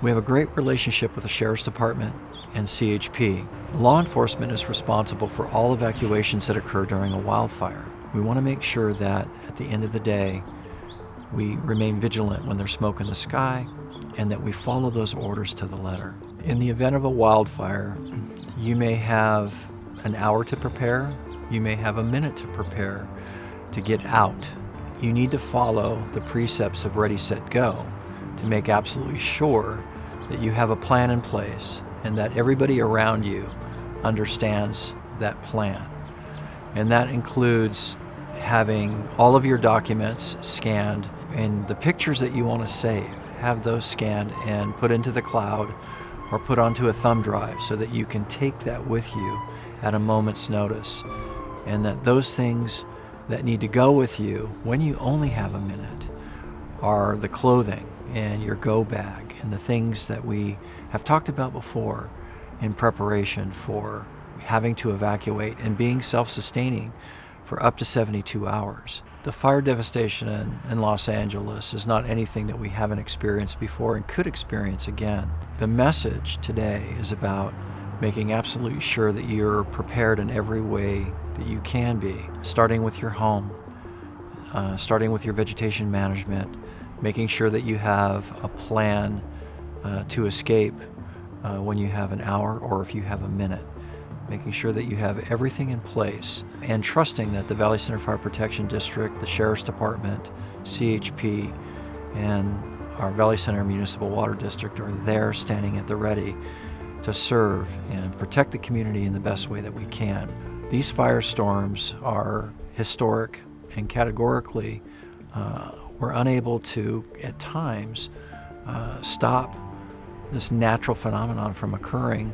We have a great relationship with the Sheriff's Department and CHP. Law enforcement is responsible for all evacuations that occur during a wildfire. We want to make sure that at the end of the day, we remain vigilant when there's smoke in the sky and that we follow those orders to the letter. In the event of a wildfire, you may have an hour to prepare, you may have a minute to prepare to get out. You need to follow the precepts of Ready, Set, Go to make absolutely sure that you have a plan in place and that everybody around you understands that plan. And that includes having all of your documents scanned and the pictures that you want to save, have those scanned and put into the cloud or put onto a thumb drive so that you can take that with you at a moment's notice. And that those things that need to go with you when you only have a minute are the clothing and your go bag and the things that we have talked about before in preparation for having to evacuate and being self-sustaining for up to 72 hours. The fire devastation in Los Angeles is not anything that we haven't experienced before and could experience again. The message today is about making absolutely sure that you're prepared in every way that you can be, starting with your home, starting with your vegetation management, making sure that you have a plan to escape when you have an hour or if you have a minute, making sure that you have everything in place and trusting that the Valley Center Fire Protection District, the Sheriff's Department, CHP, and our Valley Center Municipal Water District are there standing at the ready to serve and protect the community in the best way that we can. These firestorms are historic and categorically we're unable to, at times, stop this natural phenomenon from occurring.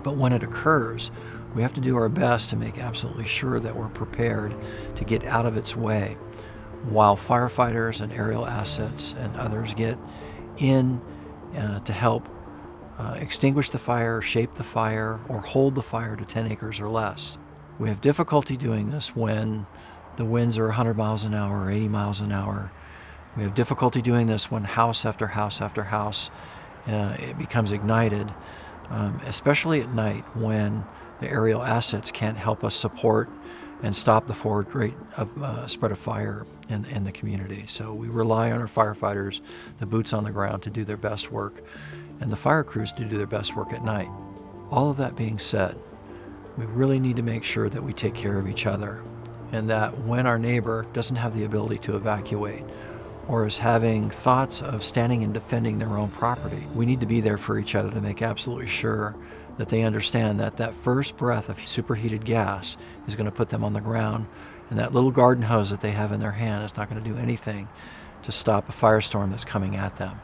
But when it occurs, we have to do our best to make absolutely sure that we're prepared to get out of its way while firefighters and aerial assets and others get in to help extinguish the fire, shape the fire, or hold the fire to 10 acres or less. We have difficulty doing this when the winds are 100 miles an hour or 80 miles an hour. We have difficulty doing this when house after house after house it becomes ignited, especially at night when the aerial assets can't help us support and stop the forward rate of spread of fire in the community. So we rely on our firefighters, the boots on the ground, to do their best work, and the fire crews to do their best work at night. All of that being said, we really need to make sure that we take care of each other, and that when our neighbor doesn't have the ability to evacuate or is having thoughts of standing and defending their own property, we need to be there for each other to make absolutely sure that they understand that that first breath of superheated gas is going to put them on the ground, and that little garden hose that they have in their hand is not going to do anything to stop a firestorm that's coming at them.